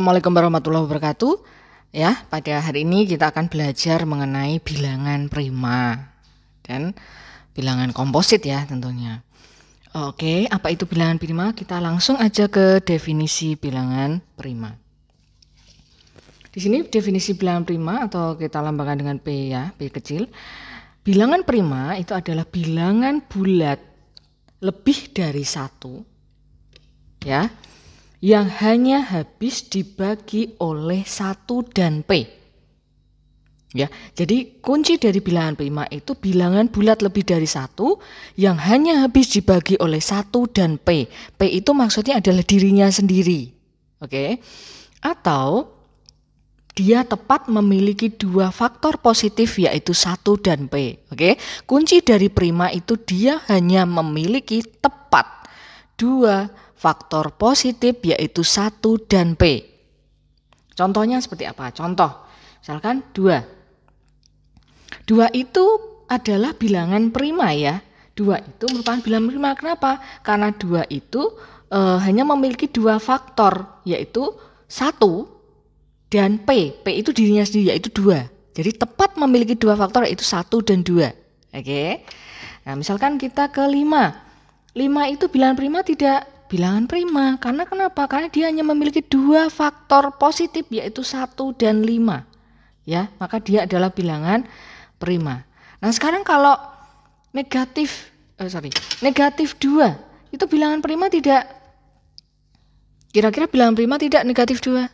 Assalamualaikum warahmatullahi wabarakatuh. Ya, pada hari ini kita akan belajar mengenai bilangan prima dan bilangan komposit ya tentunya. Oke, apa itu bilangan prima? Kita langsung aja ke definisi bilangan prima. Di sini definisi bilangan prima atau kita lambangkan dengan P ya, P kecil. Bilangan prima itu adalah bilangan bulat lebih dari satu ya, yang hanya habis dibagi oleh 1 dan P. Ya, jadi kunci dari bilangan prima itu bilangan bulat lebih dari 1 yang hanya habis dibagi oleh 1 dan P. P itu maksudnya adalah dirinya sendiri. Oke. Atau dia tepat memiliki 2 faktor positif yaitu 1 dan P. Oke. Kunci dari prima itu dia hanya memiliki tepat 2 faktor positif yaitu 1 dan P. Contohnya seperti apa? Contoh, misalkan 2. 2 itu adalah bilangan prima ya. 2 itu merupakan bilangan prima. Kenapa? Karena 2 itu hanya memiliki 2 faktor yaitu 1 dan P. P itu dirinya sendiri yaitu 2. Jadi tepat memiliki 2 faktor yaitu 1 dan 2. Oke. Nah, misalkan kita ke 5. 5 itu bilangan prima tidak? Bilangan prima. Karena kenapa? Karena dia hanya memiliki 2 faktor positif yaitu 1 dan 5. Ya, maka dia adalah bilangan prima. Nah, sekarang kalau negatif 2 itu bilangan prima tidak? Kira-kira bilangan prima tidak negatif 2?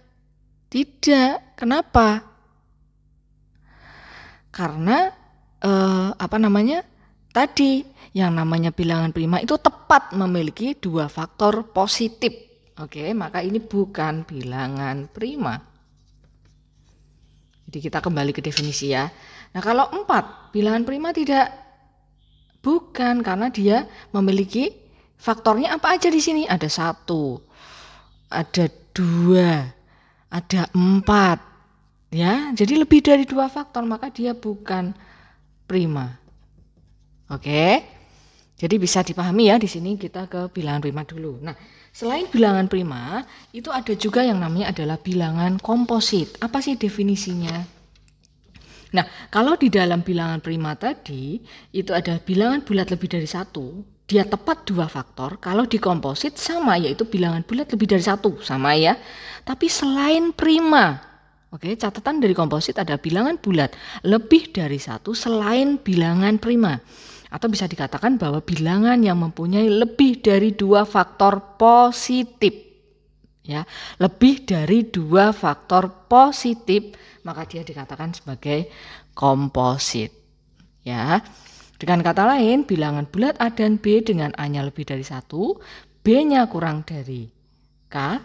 Tidak. Kenapa? Karena tadi yang namanya bilangan prima itu tepat memiliki 2 faktor positif. Oke, maka ini bukan bilangan prima. Jadi kita kembali ke definisi ya. Nah, kalau 4, bilangan prima tidak? Bukan, karena dia memiliki faktornya apa aja di sini? Ada 1, ada 2, ada 4. Ya, jadi lebih dari 2 faktor, maka dia bukan prima. Oke. Jadi bisa dipahami ya, di sini kita ke bilangan prima dulu. Nah, selain bilangan prima, itu ada juga yang namanya adalah bilangan komposit. Apa sih definisinya? Nah, kalau di dalam bilangan prima tadi, itu ada bilangan bulat lebih dari 1, dia tepat 2 faktor. Kalau di komposit sama, yaitu bilangan bulat lebih dari 1, sama ya. Tapi selain prima, oke, catatan dari komposit ada bilangan bulat lebih dari 1 selain bilangan prima. Atau bisa dikatakan bahwa bilangan yang mempunyai lebih dari 2 faktor positif. Ya, lebih dari 2 faktor positif, maka dia dikatakan sebagai komposit. Ya. Dengan kata lain, bilangan bulat A dan B dengan A-nya lebih dari 1, B-nya kurang dari K,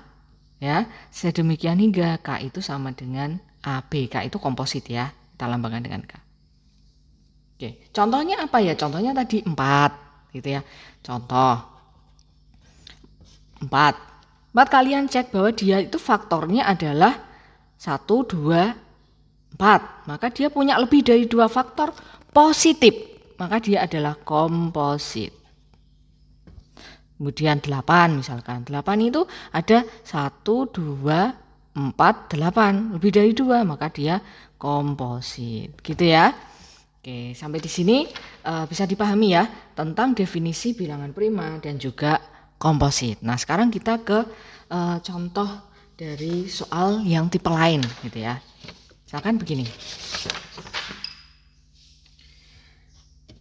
ya. Sedemikian hingga K itu sama dengan AB. K itu komposit ya. Kita lambangkan dengan K. Oke, contohnya apa ya? Contohnya tadi 4 gitu ya. Contoh 4. 4 kalian cek bahwa dia itu faktornya adalah 1, 2, 4. Maka dia punya lebih dari 2 faktor positif. Maka dia adalah komposit. Kemudian 8 misalkan. 8 itu ada 1, 2, 4, 8. Lebih dari 2 maka dia komposit. Gitu ya. Oke, sampai di sini bisa dipahami ya tentang definisi bilangan prima dan juga komposit. Nah, sekarang kita ke contoh dari soal yang tipe lain gitu ya. Misalkan begini.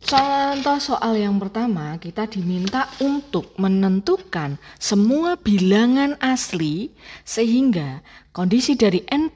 Contoh soal yang pertama, kita diminta untuk menentukan semua bilangan asli sehingga kondisi dari n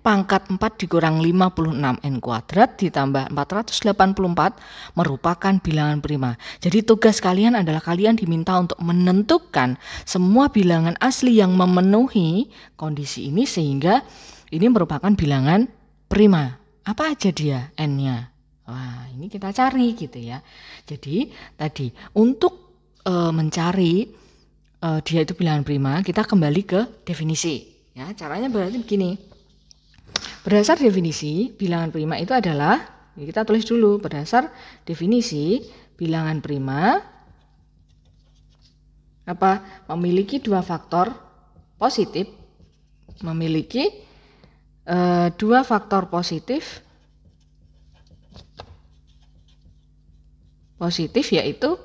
pangkat 4 dikurang 56 n kuadrat ditambah 484 merupakan bilangan prima. Jadi tugas kalian adalah kalian diminta untuk menentukan semua bilangan asli yang memenuhi kondisi ini sehingga ini merupakan bilangan prima. Apa aja dia n-nya? Wah, ini kita cari gitu ya. Jadi tadi untuk mencari dia itu bilangan prima, kita kembali ke definisi. Ya, caranya berarti begini. Berdasar definisi bilangan prima itu adalah, kita tulis dulu berdasar definisi bilangan prima memiliki 2 faktor positif memiliki dua faktor positif yaitu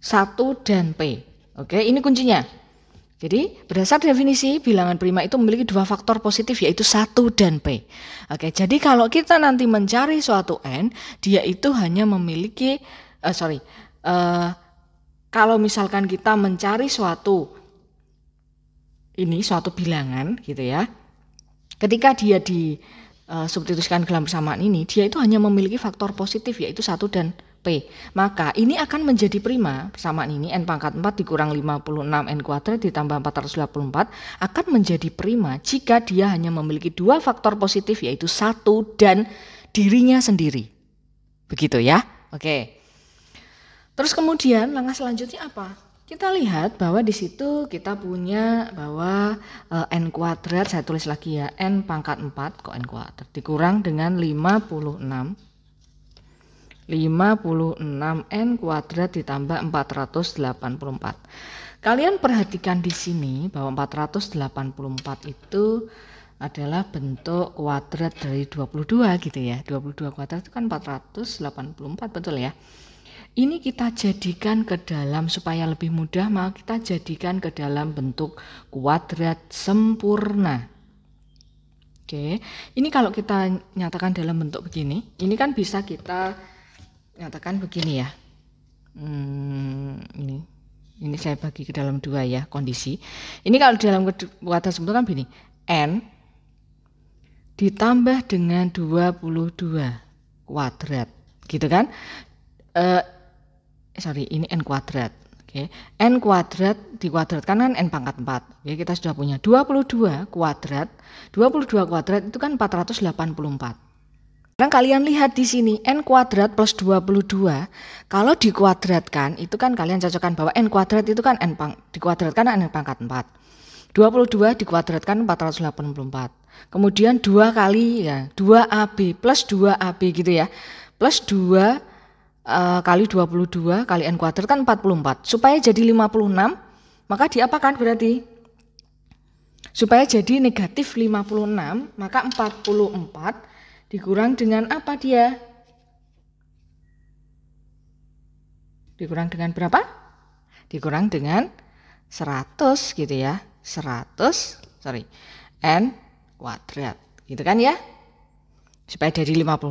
1 dan P. Oke, ini kuncinya. Jadi berdasar definisi bilangan prima itu memiliki dua faktor positif yaitu 1 dan P. Oke, jadi kalau kita nanti mencari suatu N, dia itu hanya memiliki kalau misalkan kita mencari suatu bilangan gitu ya. Ketika dia substitusikan ke dalam persamaan ini, dia itu hanya memiliki faktor positif yaitu 1 dan P. Maka ini akan menjadi prima. Persamaan ini N pangkat 4 dikurang 56 N kuadrat ditambah 484 akan menjadi prima jika dia hanya memiliki dua faktor positif yaitu 1 dan dirinya sendiri. Begitu ya. Oke. Terus kemudian langkah selanjutnya apa? Kita lihat bahwa di situ kita punya bahwa N kuadrat, saya tulis lagi ya, N pangkat 4 kok N kuadrat dikurang dengan 56 N kuadrat ditambah 484. Kalian perhatikan di sini bahwa 484 itu adalah bentuk kuadrat dari 22 gitu ya. 22 kuadrat itu kan 484, betul ya. Ini kita jadikan ke dalam, supaya lebih mudah, maka kita jadikan ke dalam bentuk kuadrat sempurna. Oke, ini kalau kita nyatakan dalam bentuk begini, ini kan bisa kita nyatakan begini ya. Ini saya bagi ke dalam dua ya kondisi. Ini kalau dalam kuadrat sempurna kan begini, N ditambah dengan 22 kuadrat, gitu kan? Ini N kuadrat. Oke. N kuadrat dikuadratkan kan N pangkat 4. Oke, kita sudah punya 22 kuadrat. 22 kuadrat itu kan 484. Sekarang kalian lihat di sini N kuadrat plus 22. Kalau dikuadratkan itu kan kalian cocokkan bahwa N kuadrat itu kan dikuadratkan N pangkat 4. 22 dikuadratkan 484. Kemudian 2 kali ya, 2AB plus 2AB gitu ya. Plus 2 kali 22 kali N kuadrat kan 44. Supaya jadi 56, maka diapakan berarti? Supaya jadi negatif 56, maka 44 dikurang dengan apa dia? Dikurang dengan berapa? Dikurang dengan 100 gitu ya. N kuadrat. Gitu kan ya? Supaya jadi 56.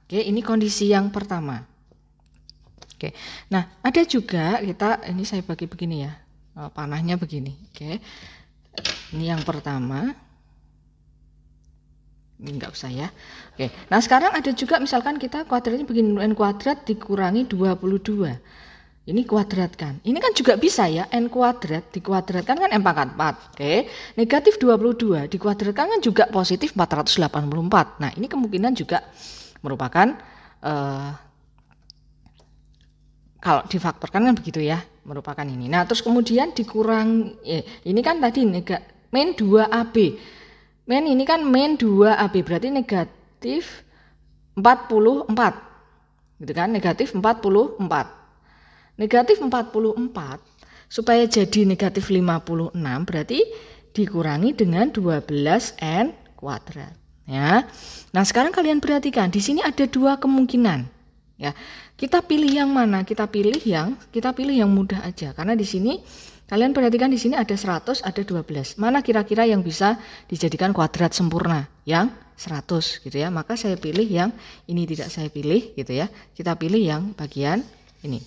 Oke, ini kondisi yang pertama. Oke, nah ada juga ini saya bagi begini ya, panahnya begini. Oke, ini yang pertama, ini enggak usah ya. Oke, nah sekarang ada juga misalkan kita kuadratnya begini, N kuadrat dikurangi 22. Ini kuadratkan, ini kan juga bisa ya, N kuadrat dikuadratkan kan N pangkat 4. Oke, negatif 22 dikuadratkan kan juga positif 484. Nah ini kemungkinan juga merupakan kalau difaktorkan kan begitu ya, merupakan ini. Nah, terus kemudian dikurang, ini kan tadi min 2AB. Min ini kan min 2AB, berarti negatif 44. Gitu kan, negatif 44. Negatif 44, supaya jadi negatif 56, berarti dikurangi dengan 12N kuadrat. Ya. Nah, sekarang kalian perhatikan, di sini ada dua kemungkinan. Ya, kita pilih yang mana? Kita pilih yang mudah aja. Karena di sini kalian perhatikan di sini ada 100, ada 12. Mana kira-kira yang bisa dijadikan kuadrat sempurna? Yang 100 gitu ya. Maka saya pilih yang ini, tidak saya pilih gitu ya. Kita pilih yang bagian ini.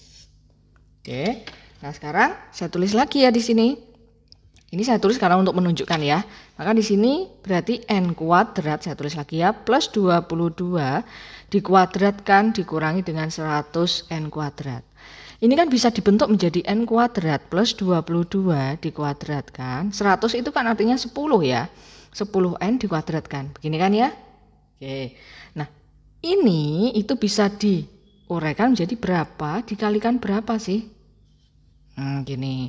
Oke. Nah, sekarang saya tulis lagi ya di sini. Ini saya tulis karena untuk menunjukkan ya. Maka di sini berarti N kuadrat, saya tulis lagi ya, plus 22 dikuadratkan dikurangi dengan 100 N kuadrat. Ini kan bisa dibentuk menjadi N kuadrat plus 22 dikuadratkan. 100 itu kan artinya 10 ya. 10N dikuadratkan. Begini kan ya? Oke. Nah, ini itu bisa diuraikan menjadi berapa dikalikan berapa sih? Gini.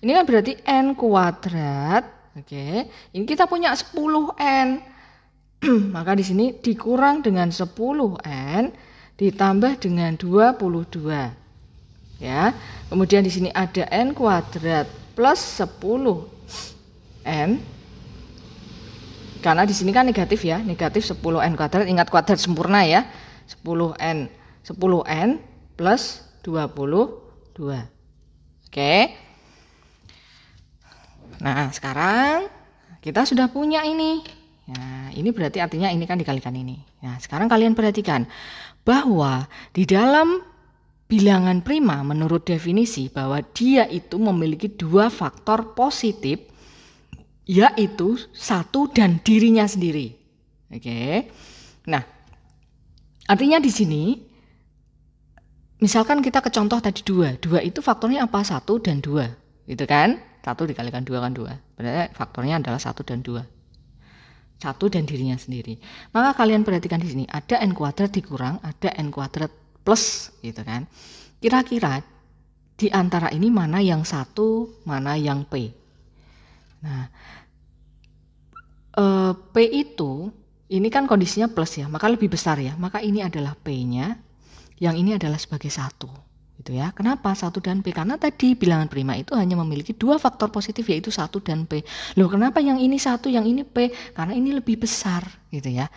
Ini kan berarti N kuadrat. Oke. Ini kita punya 10N. Maka di sini dikurang dengan 10N ditambah dengan 22. Ya. Kemudian di sini ada N kuadrat plus 10N Karena di sini kan negatif ya, negatif 10n kuadrat, ingat kuadrat sempurna ya. 10n plus 22. Oke. Nah, sekarang kita sudah punya ini. Nah, ini berarti artinya ini kan dikalikan ini. Nah, sekarang kalian perhatikan bahwa di dalam bilangan prima menurut definisi bahwa dia itu memiliki dua faktor positif, yaitu satu dan dirinya sendiri. Oke. Nah, artinya di sini misalkan kita ke contoh tadi 2. 2 itu faktornya apa? 1 dan 2. Gitu kan? 1 dikalikan 2 kan 2. Berarti faktornya adalah 1 dan 2. 1 dan dirinya sendiri. Maka kalian perhatikan di sini ada n kuadrat dikurang, ada n kuadrat plus gitu kan. Kira-kira di antara ini mana yang 1, mana yang P? Nah, P itu ini kan kondisinya plus ya, maka lebih besar ya. Maka ini adalah P-nya, yang ini adalah sebagai 1 gitu ya. Kenapa 1 dan P? Karena tadi bilangan prima itu hanya memiliki dua faktor positif, yaitu 1 dan P. Loh, kenapa yang ini 1, yang ini P? Karena ini lebih besar gitu ya.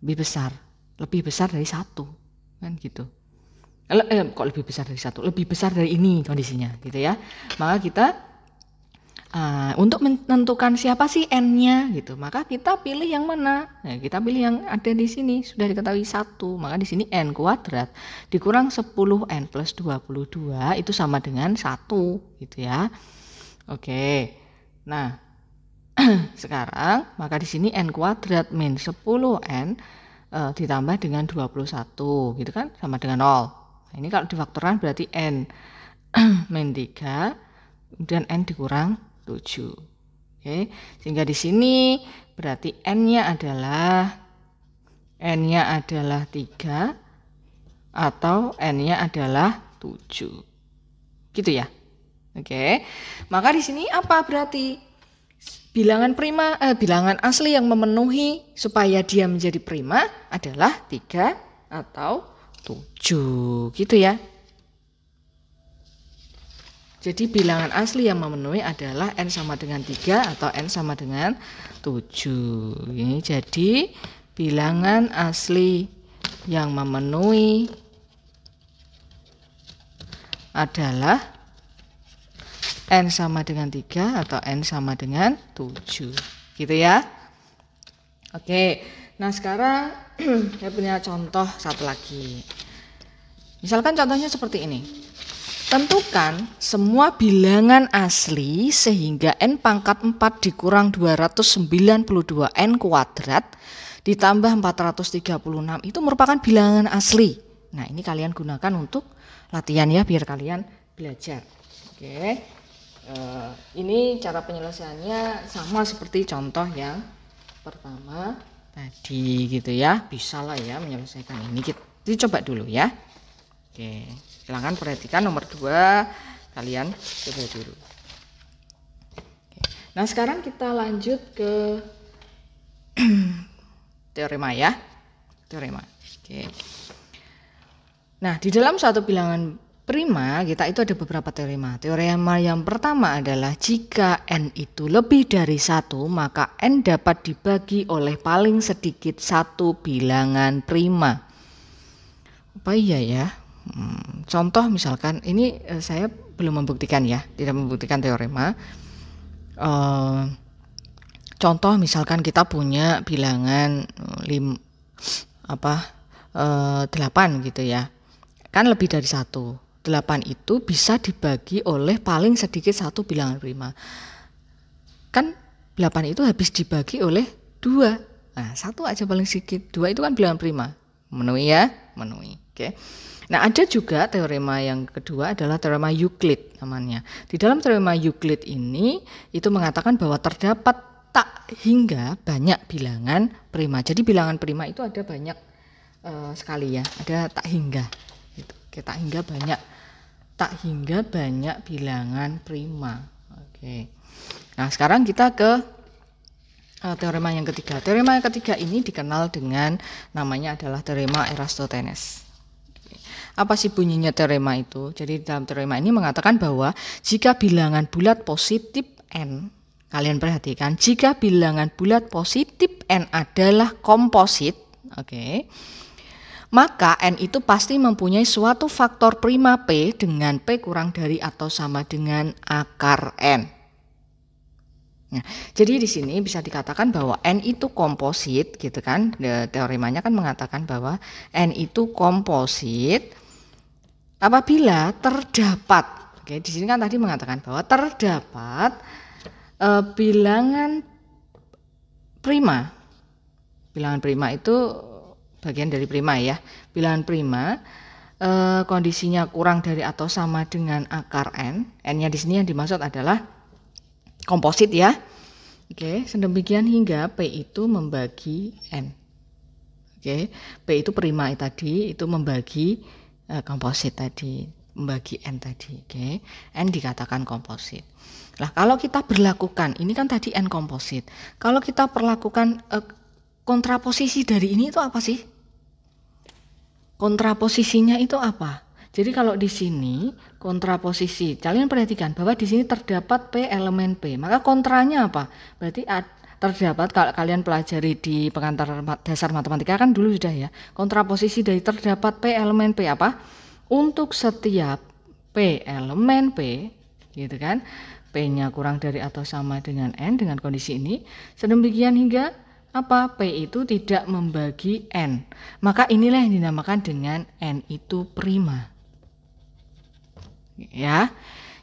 Lebih besar dari 1 kan gitu. Kok lebih besar dari 1? Lebih besar dari ini kondisinya gitu ya. Maka kita untuk menentukan siapa sih n-nya gitu, maka kita pilih yang mana? Nah, kita pilih yang ada di sini, sudah diketahui 1. Maka di sini n kuadrat dikurang 10n plus 22 itu sama dengan 1 gitu ya. Oke. Nah, sekarang maka di sini n kuadrat min 10n ditambah dengan 21 gitu kan, sama dengan 0. Nah, ini kalau difaktorkan berarti n min 3 kemudian n dikurang 7. Oke, sehingga di sini berarti n-nya adalah 3 atau n-nya adalah 7. Gitu ya. Oke. Maka di sini apa berarti bilangan asli yang memenuhi supaya dia menjadi prima adalah 3 atau 7. Gitu ya. Jadi bilangan asli yang memenuhi adalah n sama dengan 3 atau n sama dengan 7. Ini jadi bilangan asli yang memenuhi adalah n sama dengan 3 atau n sama dengan 7. Gitu ya. Oke. Nah, sekarang saya punya contoh satu lagi. Misalkan contohnya seperti ini. Tentukan semua bilangan asli sehingga n pangkat 4 dikurang 292n kuadrat ditambah 436 itu merupakan bilangan asli. Nah, ini kalian gunakan untuk latihan ya, biar kalian belajar. Oke. Ini cara penyelesaiannya sama seperti contoh yang pertama tadi gitu ya. Bisa lah ya menyelesaikan ini. Kita coba dulu ya. Oke. Silahkan perhatikan nomor 2, kalian coba dulu. Oke. Nah, sekarang kita lanjut ke teorema ya. Teorema. Oke. Nah, di dalam suatu bilangan prima kita itu ada beberapa teorema. Teorema yang pertama adalah jika n itu lebih dari 1, maka n dapat dibagi oleh paling sedikit satu bilangan prima. Apa iya ya? Contoh misalkan ini saya belum membuktikan ya, tidak membuktikan teorema. Contoh misalkan kita punya bilangan 8 gitu ya, kan lebih dari 1. 8 itu bisa dibagi oleh paling sedikit satu bilangan prima. Kan 8 itu habis dibagi oleh 2. Nah, 1 aja paling sedikit, 2 itu kan bilangan prima. Memenuhi ya? Memenuhi. Oke. Nah, ada juga teorema yang kedua adalah teorema Euclid namanya. Di dalam teorema Euclid ini itu mengatakan bahwa terdapat tak hingga banyak bilangan prima. Jadi bilangan prima itu ada banyak sekali ya, ada tak hingga. Gitu. Oke, tak hingga banyak bilangan prima. Oke. Nah, sekarang kita ke teorema yang ketiga. Teorema yang ketiga ini dikenal dengan namanya adalah teorema Eratosthenes. Apa sih bunyinya teorema itu? Jadi dalam teorema ini mengatakan bahwa jika bilangan bulat positif n Kalian perhatikan, jika bilangan bulat positif n adalah komposit, oke, maka n itu pasti mempunyai suatu faktor prima p dengan p kurang dari atau sama dengan akar n. Nah, jadi di sini bisa dikatakan bahwa n itu komposit, gitu kan? Teoremanya kan mengatakan bahwa n itu komposit apabila terdapat, oke, di sini kan tadi mengatakan bahwa terdapat bilangan prima. Bilangan prima itu bagian dari prima ya. Bilangan prima kondisinya kurang dari atau sama dengan akar n. N-nya di sini yang dimaksud adalah komposit ya. Oke, sedemikian hingga P itu membagi N. Oke, P itu prima tadi, itu membagi komposit tadi, membagi N tadi. Oke, N dikatakan komposit. Nah, kalau kita berlakukan, ini kan tadi N komposit. Kalau kita perlakukan kontraposisi dari ini itu apa sih? Kontraposisinya itu apa? Jadi kalau di sini kontraposisi, kalian perhatikan bahwa di sini terdapat P elemen P. Maka kontranya apa? Berarti terdapat, kalau kalian pelajari di pengantar dasar matematika kan dulu sudah ya. Kontraposisi dari terdapat P elemen P apa? Untuk setiap P elemen P, gitu kan? P-nya kurang dari atau sama dengan N dengan kondisi ini. Sedemikian hingga apa? P itu tidak membagi N. Maka inilah yang dinamakan dengan N itu prima. Ya.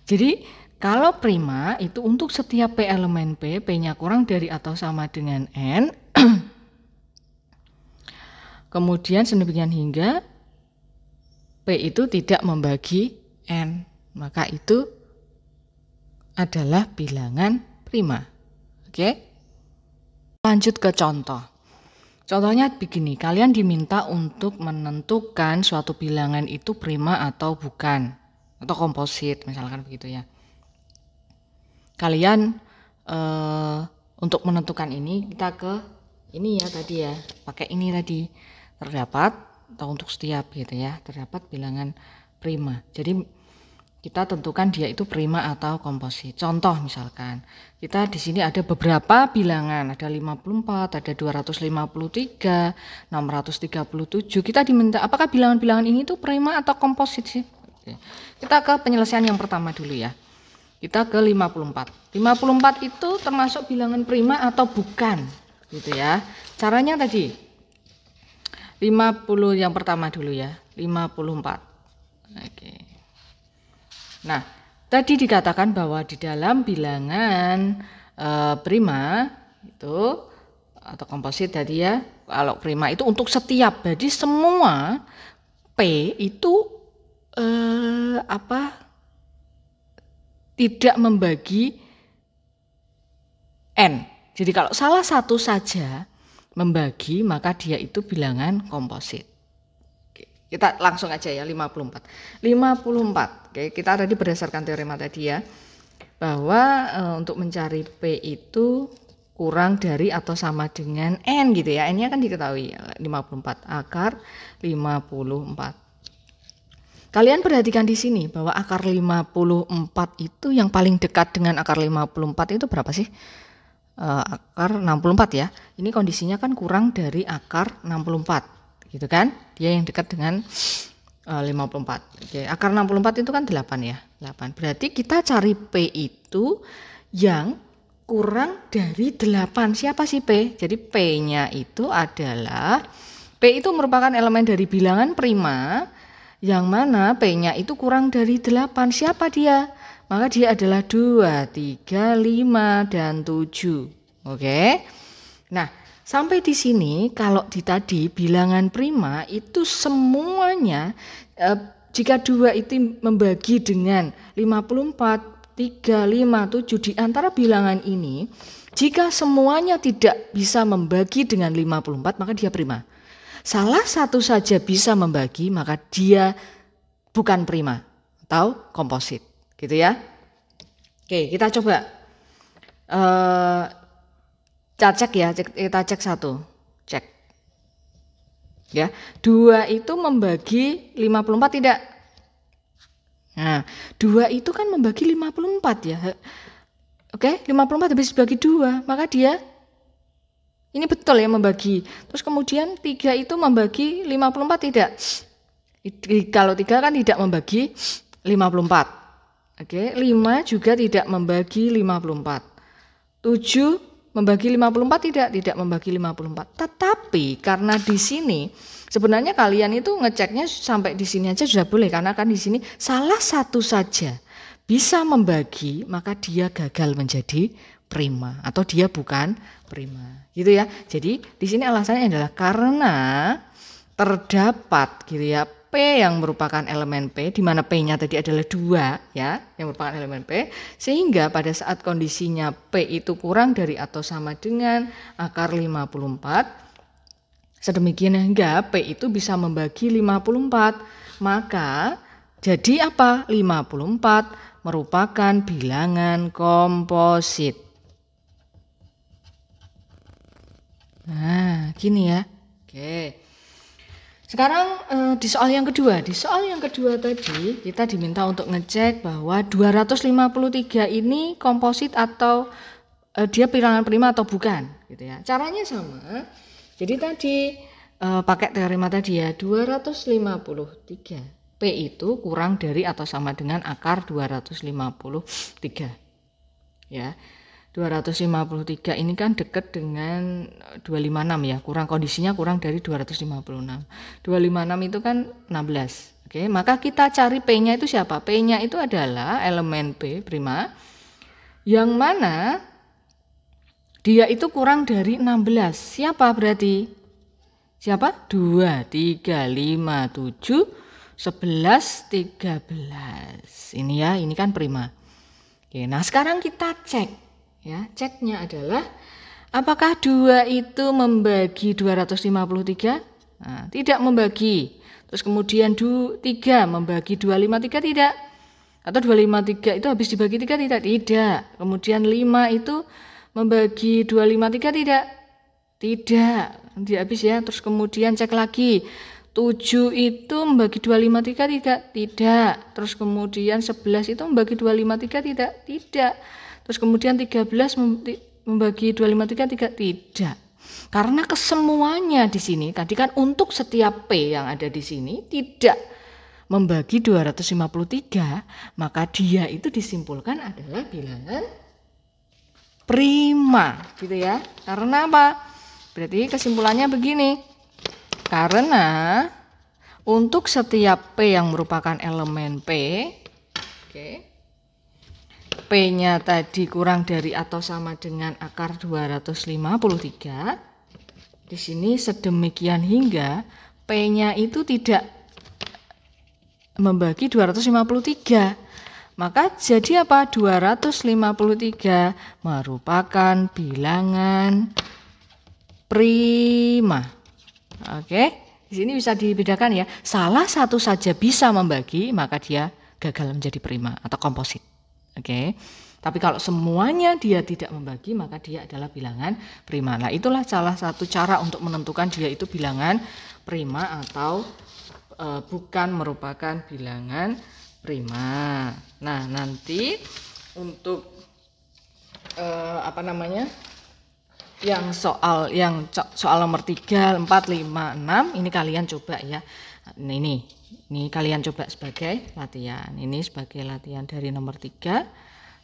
Jadi kalau prima itu untuk setiap P elemen P, P-nya kurang dari atau sama dengan N. Kemudian sedemikian hingga P itu tidak membagi N. Maka itu adalah bilangan prima. Oke? Lanjut ke contoh. Contohnya begini, kalian diminta untuk menentukan suatu bilangan itu prima atau bukan, atau komposit, misalkan begitu ya. Kalian untuk menentukan ini, kita ke ini ya tadi ya, pakai ini tadi, terdapat, atau untuk setiap gitu ya, terdapat bilangan prima. Jadi kita tentukan dia itu prima atau komposit. Contoh misalkan, kita di sini ada beberapa bilangan, ada 54, ada 253, 637. Kita diminta apakah bilangan-bilangan ini tuh prima atau komposit sih? Oke. Kita ke penyelesaian yang pertama dulu ya. Kita ke 54. 54 itu termasuk bilangan prima atau bukan? Gitu ya. Caranya tadi 50 yang pertama dulu ya, 54. Oke. Nah, tadi dikatakan bahwa di dalam bilangan prima itu atau komposit tadi ya, kalau prima itu untuk setiap, jadi semua P itu tidak membagi N. Jadi kalau salah satu saja membagi, maka dia itu bilangan komposit. Kita langsung aja ya 54. 54. Oke, kita tadi berdasarkan teorema tadi ya, bahwa untuk mencari P itu kurang dari atau sama dengan N gitu ya. N-nya kan diketahui 54 akar 54. Kalian perhatikan di sini bahwa akar 54 itu yang paling dekat dengan akar 54 itu berapa sih? Akar 64 ya. Ini kondisinya kan kurang dari akar 64. Gitu kan, dia yang dekat dengan 54. Oke, akar 64 itu kan 8 ya, 8. Berarti kita cari P itu yang kurang dari 8. Siapa sih P? Jadi P-nya itu adalah, P itu merupakan elemen dari bilangan prima, yang mana P-nya itu kurang dari 8. Siapa dia? Maka dia adalah 2, 3, 5, dan 7. Oke. Nah, sampai di sini kalau di tadi bilangan prima itu semuanya jika 2 itu membagi dengan 54, 3, 5, 7 di antara bilangan ini, jika semuanya tidak bisa membagi dengan 54 maka dia prima. Salah satu saja bisa membagi maka dia bukan prima atau komposit, gitu ya. Oke, kita coba cek ya, kita cek satu, cek ya, 2 itu membagi 54 tidak? Nah, 2 itu kan membagi 54 ya. Oke, 54 habis dibagi 2, maka dia ini betul ya membagi. Terus kemudian 3 itu membagi 54 tidak? Kalau 3 kan tidak membagi 54. Oke, 5 juga tidak membagi 54. 7 membagi 54 tidak membagi 54. Tetapi karena di sini sebenarnya kalian itu ngeceknya sampai di sini aja sudah boleh, karena kan di sini salah satu saja bisa membagi, maka dia gagal menjadi prima atau dia bukan prima. Gitu ya. Jadi di sini alasannya adalah karena terdapat gitu ya P yang merupakan elemen P, di mana P-nya tadi adalah 2 ya, yang merupakan elemen P, sehingga pada saat kondisinya P itu kurang dari atau sama dengan akar 54, sedemikian hingga P itu bisa membagi 54, maka jadi apa? 54 merupakan bilangan komposit. Nah, gini ya. Oke. Sekarang di soal yang kedua. Di soal yang kedua tadi kita diminta untuk ngecek bahwa 253 ini komposit atau dia bilangan prima atau bukan gitu ya. Caranya sama. Jadi tadi pakai teorema tadi ya, 253 P itu kurang dari atau sama dengan akar 253. Ya. 253 ini kan dekat dengan 256 ya, kondisinya kurang dari 256. 256 itu kan 16. Oke, maka kita cari P-nya itu siapa? P-nya itu adalah elemen P prima yang mana dia itu kurang dari 16. Siapa berarti? Siapa? 2, 3, 5, 7, 11, 13. Ini ya, ini kan prima. Oke, nah sekarang kita cek. Ya, ceknya adalah apakah 2 itu membagi 253? Nah, tidak membagi. Terus kemudian 3 membagi 253 tidak? Atau 253 itu habis dibagi 3 tidak? Tidak. Kemudian 5 itu membagi 253 tidak? Tidak. Tidak habis ya. Terus kemudian cek lagi. 7 itu membagi 253 tidak? Tidak. Terus kemudian 11 itu membagi 253 tidak? Tidak. Terus kemudian 13 membagi 253 tidak. Karena kesemuanya di sini tadi kan untuk setiap P yang ada di sini tidak membagi 253, maka dia itu disimpulkan adalah bilangan prima gitu ya. Karena apa? Berarti kesimpulannya begini. Karena untuk setiap P yang merupakan elemen P, oke. P-nya tadi kurang dari atau sama dengan akar 253. Di sini sedemikian hingga P-nya itu tidak membagi 253. Maka jadi apa? 253 merupakan bilangan prima. Oke, di sini bisa dibedakan ya. Salah satu saja bisa membagi, maka dia gagal menjadi prima atau komposit. Oke, tapi kalau semuanya dia tidak membagi, maka dia adalah bilangan prima. Nah, itulah salah satu cara untuk menentukan dia itu bilangan prima atau bukan merupakan bilangan prima. Nah, nanti untuk yang soal nomor 3, 4, 5, 6 ini kalian coba ya. Ini kalian coba sebagai latihan. Ini sebagai latihan dari nomor 3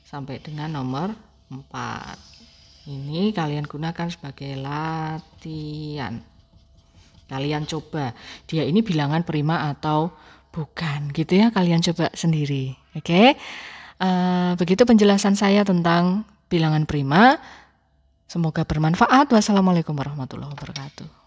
sampai dengan nomor 4. Ini kalian gunakan sebagai latihan. Kalian coba, dia ini bilangan prima atau bukan gitu ya, kalian coba sendiri. Oke. Begitu penjelasan saya tentang bilangan prima. Semoga bermanfaat. Wassalamualaikum warahmatullahi wabarakatuh.